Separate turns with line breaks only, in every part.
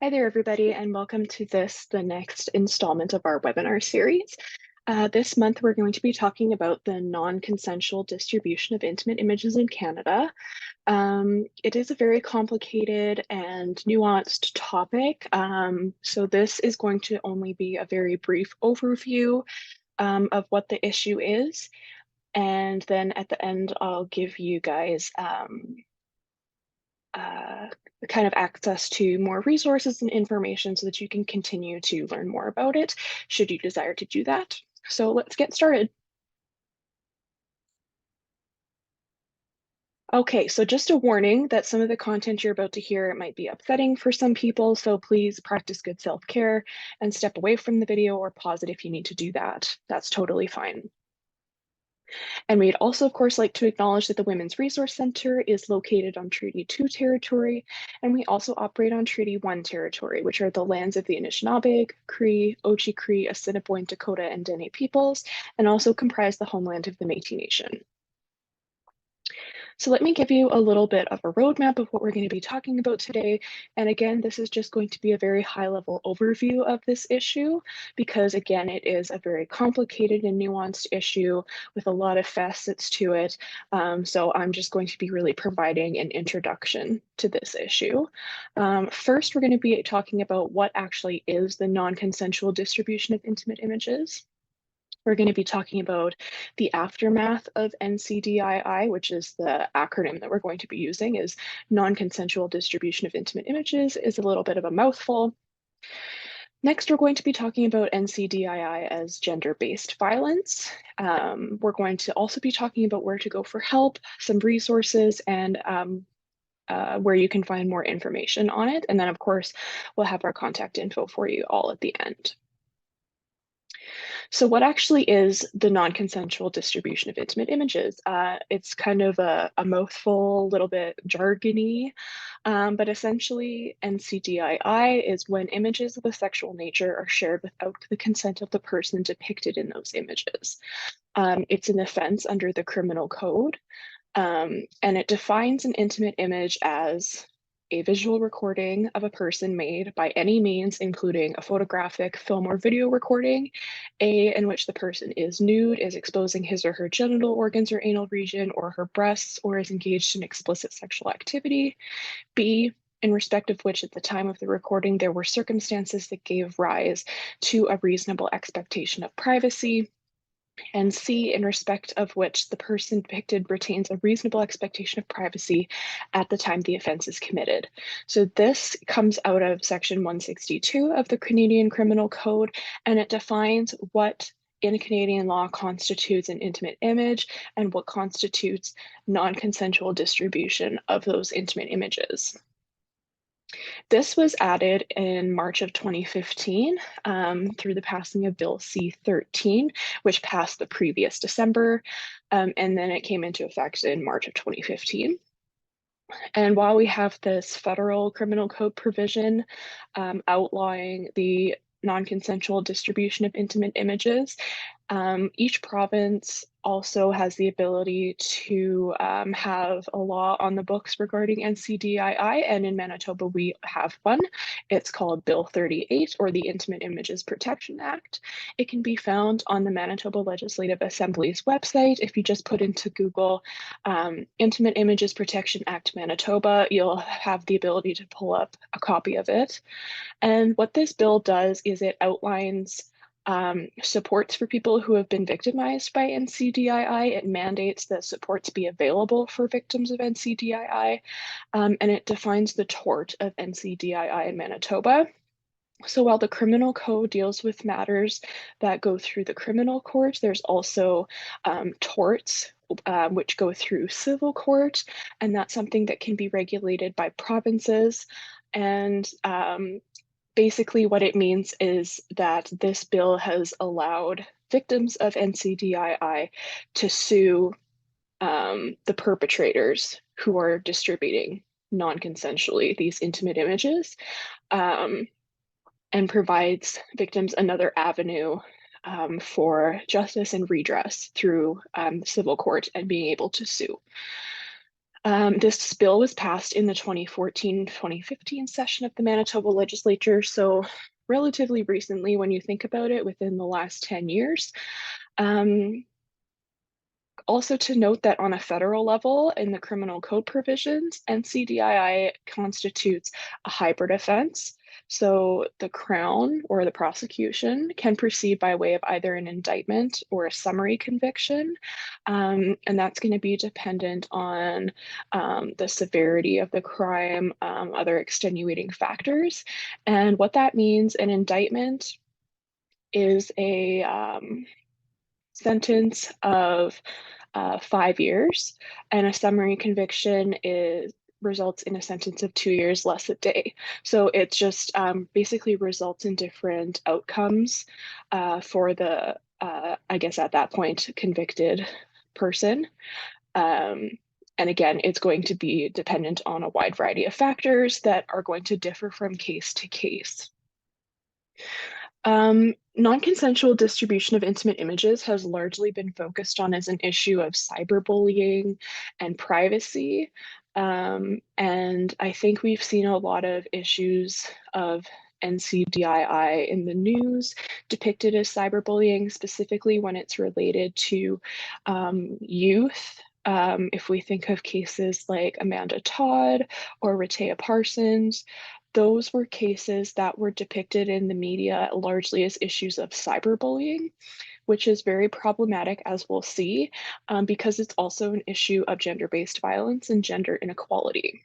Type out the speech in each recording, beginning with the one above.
Hi there, everybody, and welcome to the next installment of our webinar series. This month, we're going to be talking about the non-consensual distribution of intimate images in Canada. It is a very complicated and nuanced topic, so this is going to only be a very brief overview of what the issue is. And then at the end, I'll give you guys kind of access to more resources and information so that you can continue to learn more about it, should you desire to do that. So let's get started. Okay, so just a warning that some of the content you're about to hear might be upsetting for some people, so please practice good self-care and step away from the video or pause it if you need to do that. That's totally fine. And we'd also, of course, like to acknowledge that the Women's Resource Center is located on Treaty 2 territory, and we also operate on Treaty 1 territory, which are the lands of the Anishinaabeg, Cree, Oji-Cree, Assiniboine, Dakota, and Dene peoples, and also comprise the homeland of the Métis Nation. So let me give you a little bit of a roadmap of what we're going to be talking about today. And again, this is just going to be a very high-level overview of this issue, because again, it is a very complicated and nuanced issue with a lot of facets to it. So I'm just going to be really providing an introduction to this issue. First, we're going to be talking about what actually is the non-consensual distribution of intimate images. We're going to be talking about the aftermath of NCDII, which is the acronym that we're going to be using, is non-consensual distribution of intimate images, is a little bit of a mouthful. Next, we're going to be talking about NCDII as gender-based violence. We're going to also be talking about where to go for help, some resources, and where you can find more information on it. And then, of course, we'll have our contact info for you all at the end. So what actually is the non-consensual distribution of intimate images? It's kind of a mouthful, a little bit jargony, but essentially NCDII is when images of a sexual nature are shared without the consent of the person depicted in those images. It's an offense under the criminal code, and it defines an intimate image as a visual recording of a person made by any means, including a photographic, film, or video recording, A, in which the person is nude, is exposing his or her genital organs or anal region, or her breasts, or is engaged in explicit sexual activity, B, in respect of which at the time of the recording there were circumstances that gave rise to a reasonable expectation of privacy, and C, in respect of which the person depicted retains a reasonable expectation of privacy at the time the offense is committed. So this comes out of section 162 of the Canadian Criminal Code, and it defines what in Canadian law constitutes an intimate image and what constitutes non-consensual distribution of those intimate images. This was added in March of 2015 through the passing of Bill C-13, which passed the previous December, and then it came into effect in March of 2015. And while we have this federal criminal code provision outlawing the non-consensual distribution of intimate images, each province also has the ability to have a law on the books regarding NCDII, and in Manitoba we have one. It's called Bill 38, or the Intimate Images Protection Act. It can be found on the Manitoba Legislative Assembly's website. If you just put into Google Intimate Images Protection Act Manitoba, you'll have the ability to pull up a copy of it. And what this bill does is it outlines supports for people who have been victimized by NCDII. It mandates that supports be available for victims of NCDII, and it defines the tort of NCDII in Manitoba. So while the criminal code deals with matters that go through the criminal court, there's also torts which go through civil court, and that's something that can be regulated by provinces. And basically, what it means is that this bill has allowed victims of NCDII to sue the perpetrators who are distributing non-consensually these intimate images, and provides victims another avenue for justice and redress through civil court and being able to sue. This bill was passed in the 2014-2015 session of the Manitoba legislature, so relatively recently when you think about it, within the last 10 years. Also to note that on a federal level in the criminal code provisions, NCDII constitutes a hybrid offense. So the Crown or the prosecution can proceed by way of either an indictment or a summary conviction. And that's going to be dependent on the severity of the crime, other extenuating factors. And what that means, an indictment is a sentence of 5 years, and a summary conviction results in a sentence of 2 years less a day. So it just basically results in different outcomes for the, I guess at that point, convicted person. And again, it's going to be dependent on a wide variety of factors that are going to differ from case to case. Non-consensual distribution of intimate images has largely been focused on as an issue of cyberbullying and privacy. And I think we've seen a lot of issues of NCDII in the news depicted as cyberbullying, specifically when it's related to youth. If we think of cases like Amanda Todd or Rehtaeh Parsons, those were cases that were depicted in the media largely as issues of cyberbullying, which is very problematic, as we'll see, because it's also an issue of gender-based violence and gender inequality.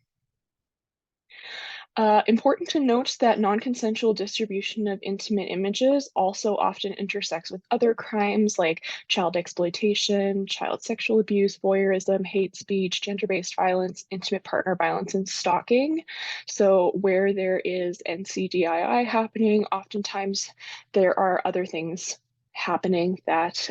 Important to note that non-consensual distribution of intimate images also often intersects with other crimes like child exploitation, child sexual abuse, voyeurism, hate speech, gender-based violence, intimate partner violence, and stalking. So where there is NCDII happening, oftentimes there are other things happening that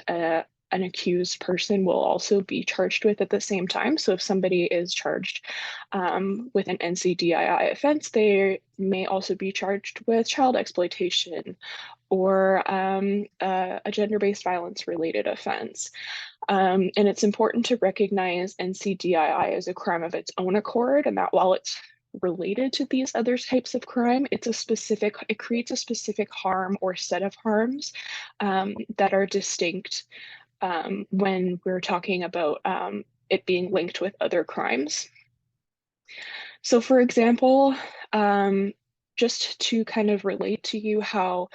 an accused person will also be charged with at the same time. So if somebody is charged with an NCDII offense, they may also be charged with child exploitation or a gender-based violence related offense. And it's important to recognize NCDII as a crime of its own accord, and that while it's related to these other types of crime, it creates a specific harm or set of harms that are distinct when we're talking about it being linked with other crimes. So for example, just to kind of relate to you how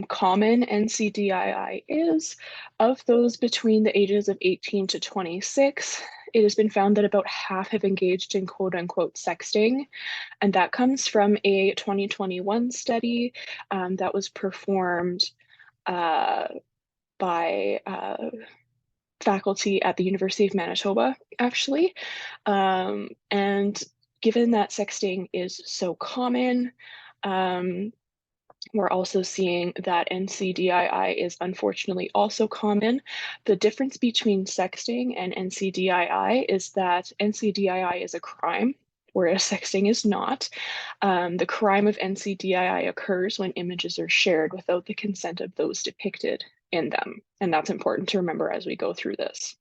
common NCDII is, of those between the ages of 18 to 26, it has been found that about half have engaged in quote unquote sexting. And that comes from a 2021 study that was performed by faculty at the University of Manitoba, actually. And given that sexting is so common, we're also seeing that NCDII is unfortunately also common. The difference between sexting and NCDII is that NCDII is a crime, whereas sexting is not. The crime of NCDII occurs when images are shared without the consent of those depicted in them. And that's important to remember as we go through this.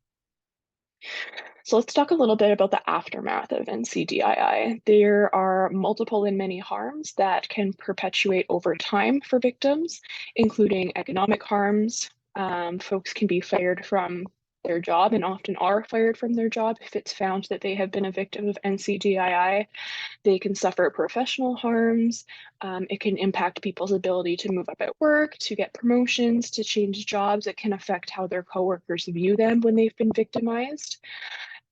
So let's talk a little bit about the aftermath of NCDII. There are multiple and many harms that can perpetuate over time for victims, including economic harms. Folks can be fired from their job and often are fired from their job if it's found that they have been a victim of NCDII. They can suffer professional harms. It can impact people's ability to move up at work, to get promotions, to change jobs. It can affect how their coworkers view them when they've been victimized.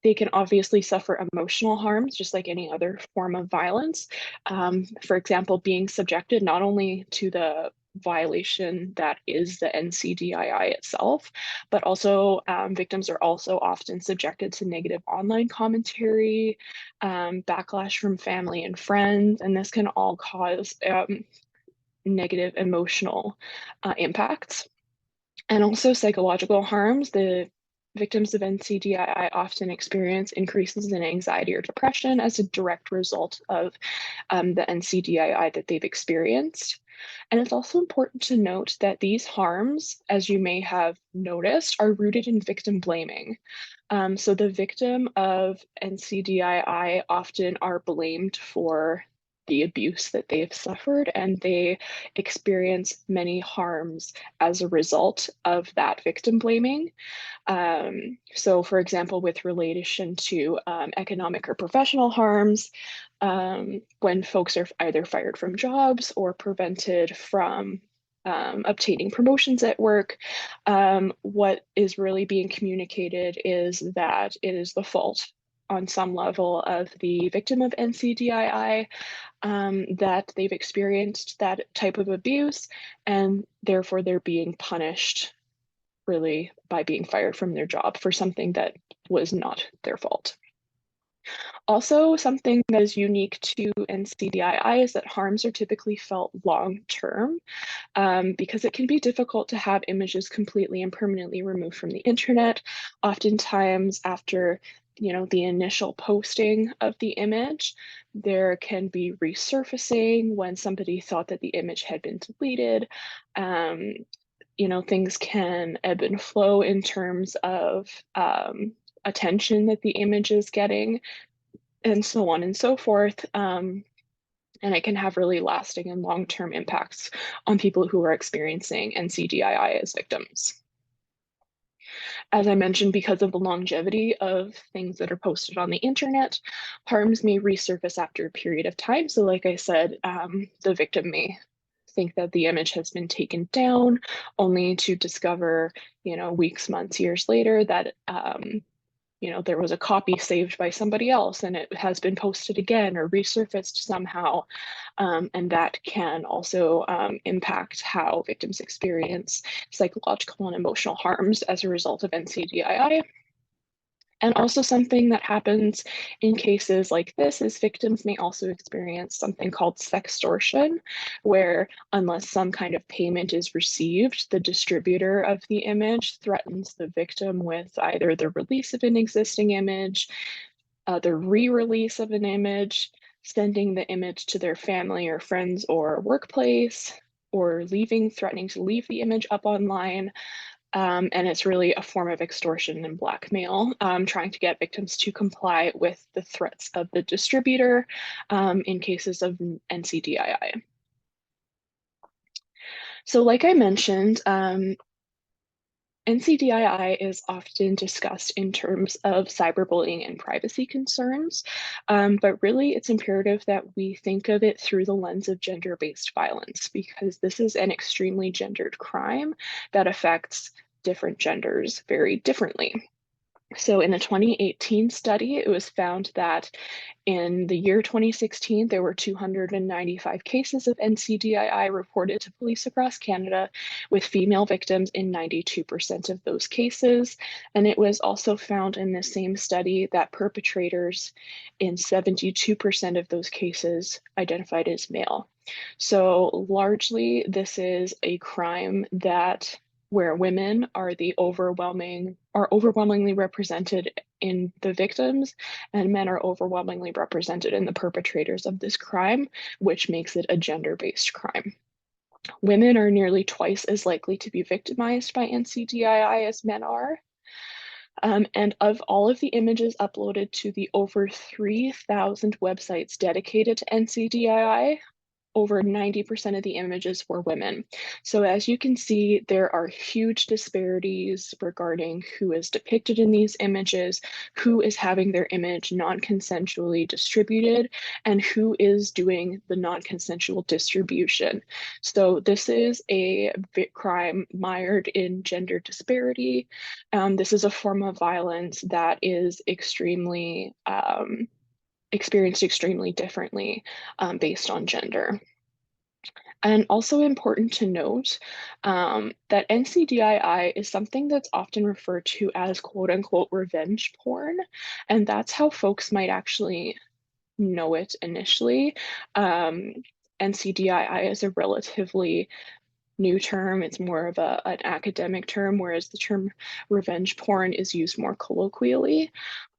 They can obviously suffer emotional harms, just like any other form of violence. For example, being subjected not only to the violation that is the NCDII itself, but also victims are also often subjected to negative online commentary, backlash from family and friends, and this can all cause negative emotional impacts. And also psychological harms. The victims of NCDII often experience increases in anxiety or depression as a direct result of the NCDII that they've experienced. And it's also important to note that these harms, as you may have noticed, are rooted in victim blaming. So the victim of NCDII often are blamed for the abuse that they've suffered, and they experience many harms as a result of that victim blaming. So for example, with relation to economic or professional harms, when folks are either fired from jobs or prevented from obtaining promotions at work, what is really being communicated is that it is the fault on some level of the victim of NCDII, that they've experienced that type of abuse, and therefore they're being punished really by being fired from their job for something that was not their fault. Also, something that is unique to NCDII is that harms are typically felt long-term, because it can be difficult to have images completely and permanently removed from the internet. Oftentimes after the initial posting of the image, there can be resurfacing when somebody thought that the image had been deleted. Things can ebb and flow in terms of attention that the image is getting, and so on and so forth. And it can have really lasting and long-term impacts on people who are experiencing NCDII as victims. As I mentioned, because of the longevity of things that are posted on the internet, harms may resurface after a period of time. So like I said, the victim may think that the image has been taken down, only to discover, weeks, months, years later that there was a copy saved by somebody else and it has been posted again or resurfaced somehow. And that can also impact how victims experience psychological and emotional harms as a result of NCDII. And also something that happens in cases like this is victims may also experience something called sextortion, where unless some kind of payment is received, the distributor of the image threatens the victim with either the release of an existing image, the re-release of an image, sending the image to their family or friends or workplace, or threatening to leave the image up online. And it's really a form of extortion and blackmail, trying to get victims to comply with the threats of the distributor in cases of NCDII. So like I mentioned, NCDII is often discussed in terms of cyberbullying and privacy concerns, but really it's imperative that we think of it through the lens of gender-based violence, because this is an extremely gendered crime that affects different genders very differently. So in a 2018 study, it was found that in the year 2016, there were 295 cases of NCDII reported to police across Canada, with female victims in 92% of those cases. And it was also found in the same study that perpetrators in 72% of those cases identified as male. So largely, this is a crime where women are overwhelmingly represented in the victims, and men are overwhelmingly represented in the perpetrators of this crime, which makes it a gender-based crime. Women are nearly twice as likely to be victimized by NCDII as men are. And of all of the images uploaded to the over 3,000 websites dedicated to NCDII, over 90% of the images were women. So as you can see, there are huge disparities regarding who is depicted in these images, who is having their image non-consensually distributed, and who is doing the non-consensual distribution. So this is a crime mired in gender disparity. This is a form of violence that is experienced extremely differently based on gender. And also important to note that NCDII is something that's often referred to as quote unquote revenge porn. And that's how folks might actually know it initially. NCDII is a relatively new term. It's more of an academic term, whereas the term revenge porn is used more colloquially.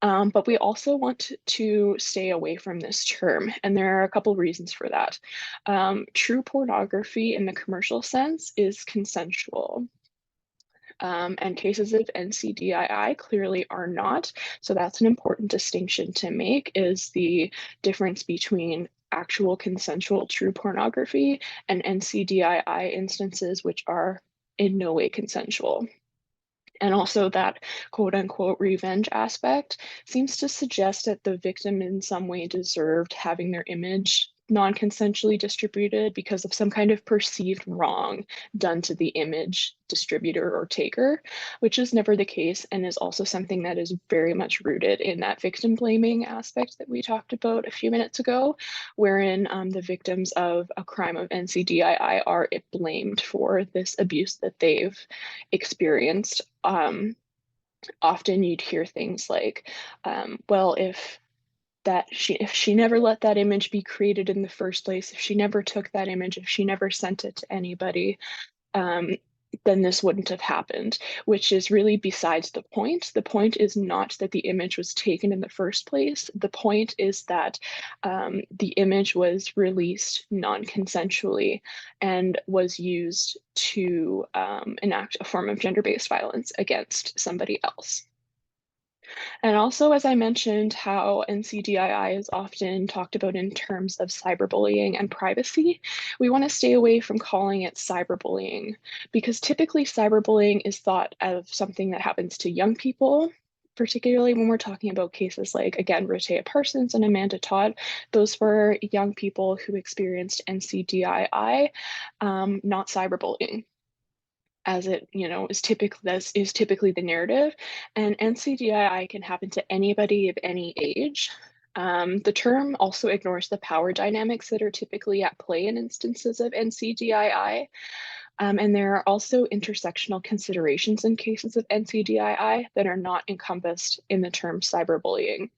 But we also want to stay away from this term, and there are a couple reasons for that. True pornography in the commercial sense is consensual. And cases of NCDII clearly are not. So that's an important distinction to make, is the difference between actual consensual true pornography and NCDII instances which are in no way consensual. And also that quote unquote revenge aspect seems to suggest that the victim in some way deserved having their image non-consensually distributed because of some kind of perceived wrong done to the image distributor or taker, which is never the case and is also something that is very much rooted in that victim blaming aspect that we talked about a few minutes ago, wherein the victims of a crime of NCDII are blamed for this abuse that they've experienced. Often you'd hear things like, well, if she never let that image be created in the first place, if she never took that image, if she never sent it to anybody, then this wouldn't have happened, which is really besides the point. The point is not that the image was taken in the first place. The point is that the image was released non-consensually and was used to enact a form of gender-based violence against somebody else. And also, as I mentioned, how NCDII is often talked about in terms of cyberbullying and privacy, we want to stay away from calling it cyberbullying, because typically cyberbullying is thought of something that happens to young people, particularly when we're talking about cases like, again, Rehtaeh Parsons and Amanda Todd. Those were young people who experienced NCDII, not cyberbullying, as it is typically the narrative. And NCDII can happen to anybody of any age. The term also ignores the power dynamics that are typically at play in instances of NCDII. And there are also intersectional considerations in cases of NCDII that are not encompassed in the term cyberbullying.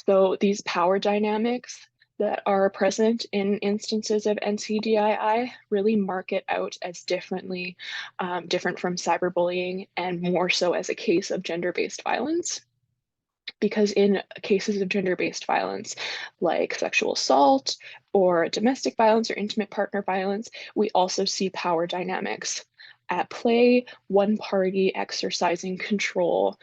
So these power dynamics that are present in instances of NCDII really mark it out as different from cyberbullying, and more so as a case of gender-based violence. Because in cases of gender-based violence, like sexual assault or domestic violence or intimate partner violence, we also see power dynamics at play, one party exercising control,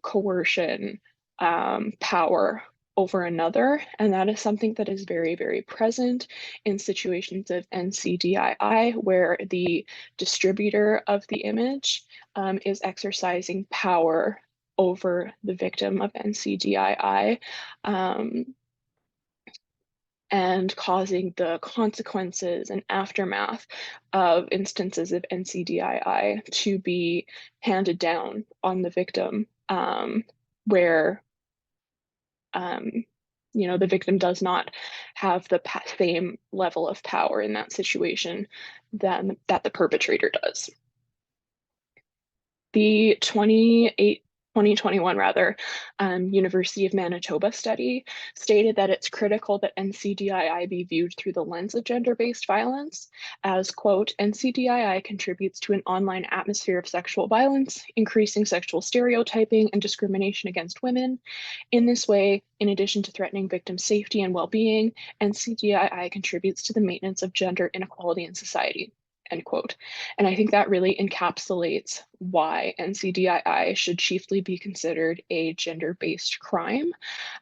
coercion, power over another. And that is something that is very, very present in situations of NCDII, where the distributor of the image is exercising power over the victim of NCDII, and causing the consequences and aftermath of instances of NCDII to be handed down on the victim, where the victim does not have the same level of power in that situation that the perpetrator does. The 2021 University of Manitoba study stated that it's critical that NCDII be viewed through the lens of gender-based violence, as, quote, NCDII contributes to an online atmosphere of sexual violence, increasing sexual stereotyping and discrimination against women. In this way, in addition to threatening victims' safety and well-being, NCDII contributes to the maintenance of gender inequality in society. End quote. And I think that really encapsulates why NCDII should chiefly be considered a gender-based crime.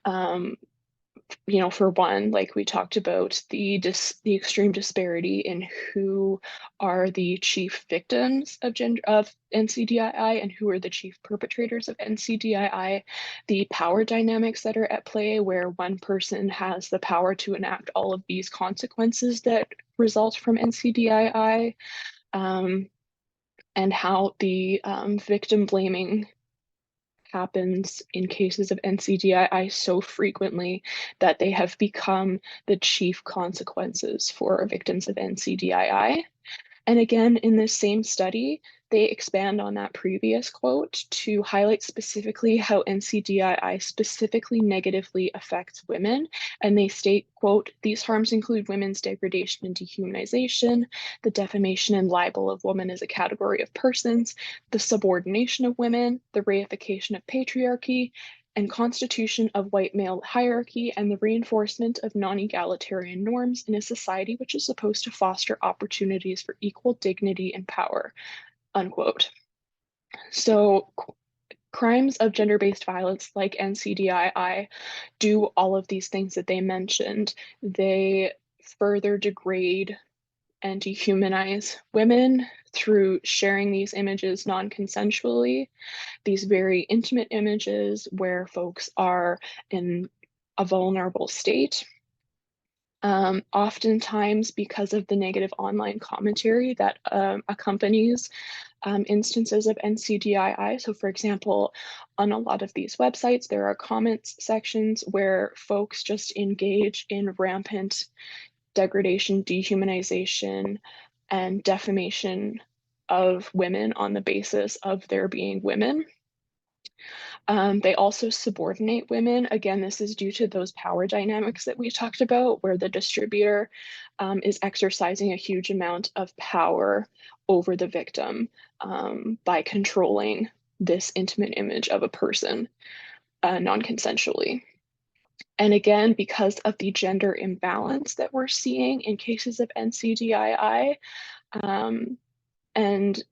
For one, like we talked about, the extreme disparity in who are the chief victims of NCDII and who are the chief perpetrators of NCDII, the power dynamics that are at play, where one person has the power to enact all of these consequences that result from NCDII, and how the victim blaming happens in cases of NCDII so frequently that they have become the chief consequences for victims of NCDII. And again, in this same study, they expand on that previous quote to highlight specifically how NCDII specifically negatively affects women. And they state, quote, "These harms include women's degradation and dehumanization, the defamation and libel of women as a category of persons, the subordination of women, the reification of patriarchy, and constitution of white male hierarchy, and the reinforcement of non-egalitarian norms in a society which is supposed to foster opportunities for equal dignity and power," unquote. So crimes of gender-based violence like NCDII do all of these things that they mentioned. They further degrade and dehumanize women through sharing these images non-consensually, these very intimate images where folks are in a vulnerable state. Oftentimes, because of the negative online commentary that accompanies instances of NCDII. So for example, on a lot of these websites, there are comments sections where folks just engage in rampant degradation, dehumanization, and defamation of women on the basis of their being women. They also subordinate women. Again, this is due to those power dynamics that we talked about, where the distributor is exercising a huge amount of power over the victim by controlling this intimate image of a person non-consensually. And again, because of the gender imbalance that we're seeing in cases of NCDII, and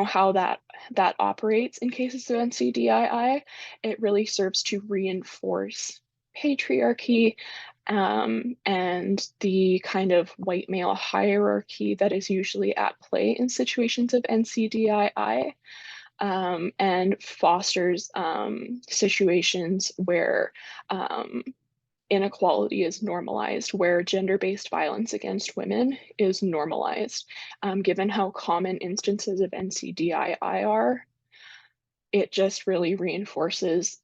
how that operates in cases of NCDII, it really serves to reinforce patriarchy and the kind of white male hierarchy that is usually at play in situations of NCDII, and fosters situations where inequality is normalized, where gender-based violence against women is normalized. Given how common instances of NCDII are, it just really reinforces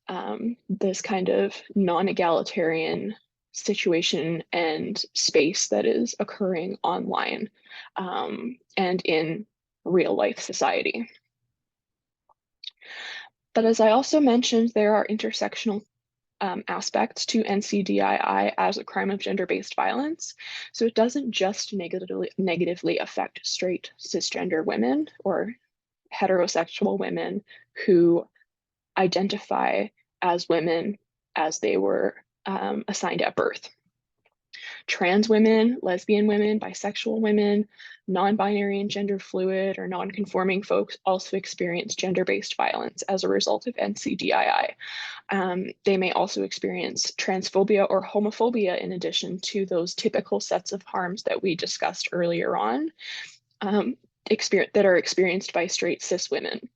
this kind of non-egalitarian situation and space that is occurring online and in real life society. But as I also mentioned, there are intersectional aspects to NCDII as a crime of gender-based violence. So it doesn't just negatively affect straight cisgender women or heterosexual women who identify as women as they were assigned at birth. Trans women, lesbian women, bisexual women, non-binary and gender fluid or non-conforming folks also experience gender-based violence as a result of NCDII. They may also experience transphobia or homophobia in addition to those typical sets of harms that we discussed earlier on, that are experienced by straight cis women.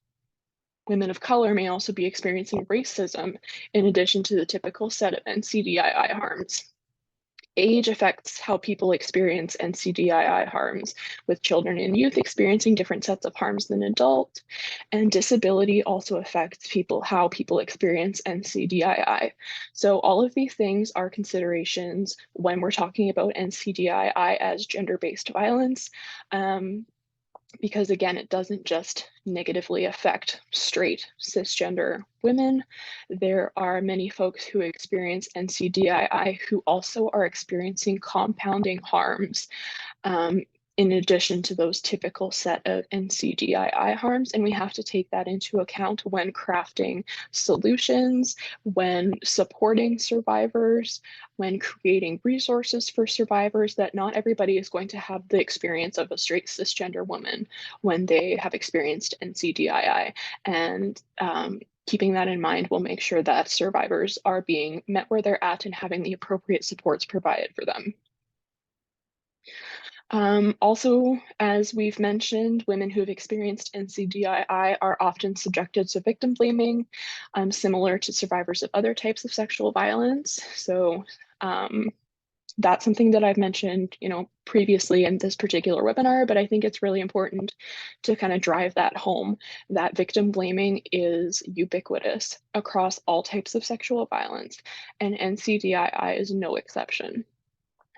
Women of color may also be experiencing racism in addition to the typical set of NCDII harms. Age affects how people experience NCDII harms, with children and youth experiencing different sets of harms than adults. And disability also affects how people experience NCDII. So all of these things are considerations when we're talking about NCDII as gender-based violence. Because again, it doesn't just negatively affect straight cisgender women. There are many folks who experience NCDII who also are experiencing compounding harms in addition to those typical set of NCDII harms. And we have to take that into account when crafting solutions, when supporting survivors, when creating resources for survivors, that not everybody is going to have the experience of a straight cisgender woman when they have experienced NCDII. And keeping that in mind will make sure that survivors are being met where they're at and having the appropriate supports provided for them. Also, as we've mentioned, women who have experienced NCDII are often subjected to victim blaming, similar to survivors of other types of sexual violence. So that's something that I've mentioned, previously in this particular webinar, but I think it's really important to kind of drive that home, that victim blaming is ubiquitous across all types of sexual violence, and NCDII is no exception.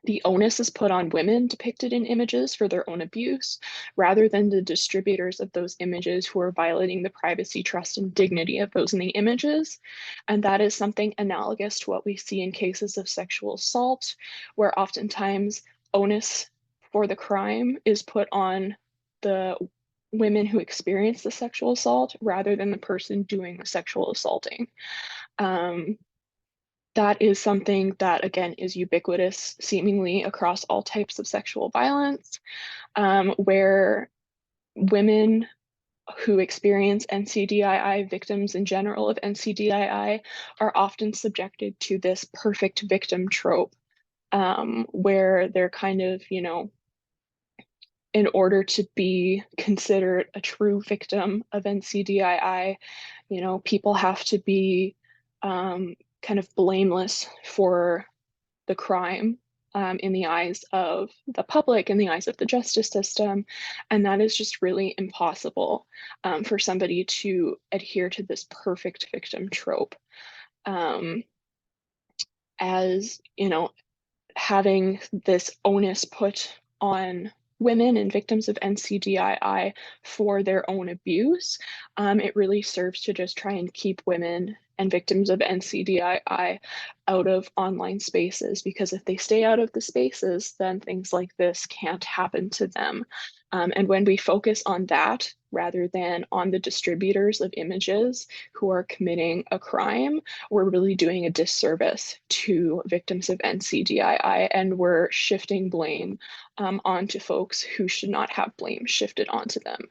the onus is put on women depicted in images for their own abuse, rather than the distributors of those images who are violating the privacy, trust, and dignity of those in the images. And that is something analogous to what we see in cases of sexual assault, where oftentimes onus for the crime is put on the women who experience the sexual assault rather than the person doing the sexual assaulting. That is something that, again, is ubiquitous seemingly across all types of sexual violence, where women who experience NCDII, victims in general of NCDII, are often subjected to this perfect victim trope, where they're kind of, in order to be considered a true victim of NCDII, people have to be kind of blameless for the crime in the eyes of the public, in the eyes of the justice system. And that is just really impossible for somebody to adhere to this perfect victim trope. As, having this onus put on women and victims of NCDII for their own abuse, it really serves to just try and keep women and victims of NCDII out of online spaces, because if they stay out of the spaces, then things like this can't happen to them. And when we focus on that rather than on the distributors of images who are committing a crime, we're really doing a disservice to victims of NCDII, and we're shifting blame onto folks who should not have blame shifted onto them.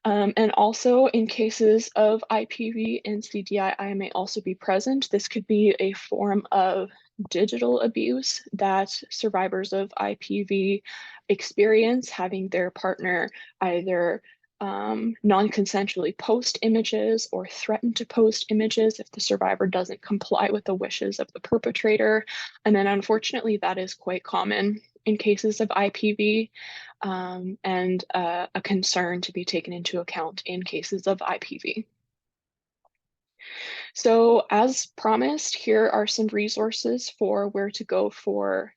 And also in cases of IPV, NCDII may also be present. This could be a form of digital abuse that survivors of IPV experience, having their partner either non-consensually post images or threaten to post images if the survivor doesn't comply with the wishes of the perpetrator. And then unfortunately, that is quite common in cases of IPV, and a concern to be taken into account in cases of IPV. So as promised, here are some resources for where to go for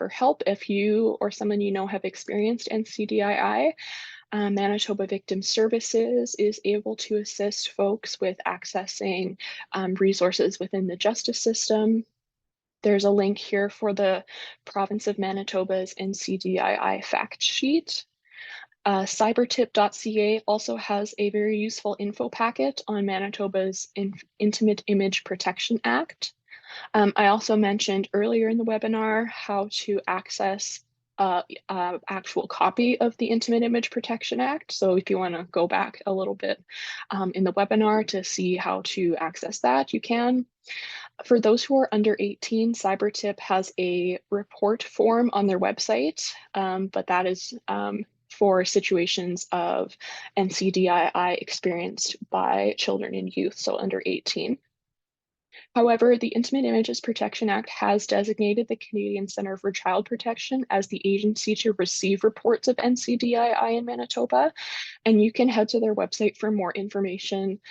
help if you or someone you know have experienced NCDII. Manitoba Victim Services is able to assist folks with accessing resources within the justice system. There's a link here for the province of Manitoba's NCDII fact sheet. Cybertip.ca also has a very useful info packet on Manitoba's Intimate Image Protection Act. I also mentioned earlier in the webinar how to access actual copy of the Intimate Image Protection Act. So if you want to go back a little bit in the webinar to see how to access that, you can. For those who are under 18, Cybertip has a report form on their website, but that is for situations of NCDII experienced by children and youth, so under 18. However, the Intimate Images Protection Act has designated the Canadian Centre for Child Protection as the agency to receive reports of NCDII in Manitoba, and you can head to their website for more information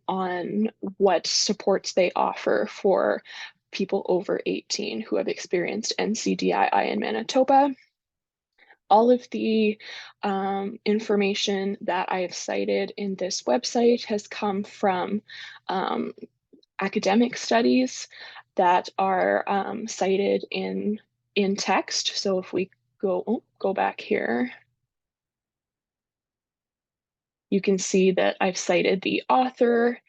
on what supports they offer for people over 18 who have experienced NCDII in Manitoba. All of the information that I have cited in this website has come from academic studies that are cited in text. So if we go back here, you can see that I've cited the author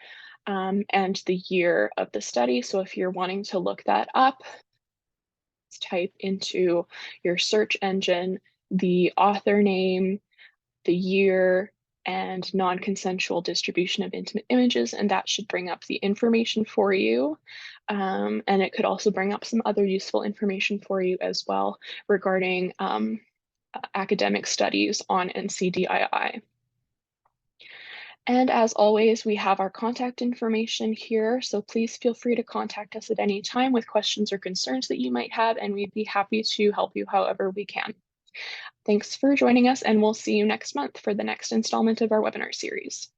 and the year of the study. So if you're wanting to look that up, type into your search engine the author name, the year, and non-consensual distribution of intimate images, and that should bring up the information for you. And it could also bring up some other useful information for you as well regarding academic studies on NCDII. And as always, we have our contact information here, so please feel free to contact us at any time with questions or concerns that you might have, and we'd be happy to help you however we can. Thanks for joining us, and we'll see you next month for the next installment of our webinar series.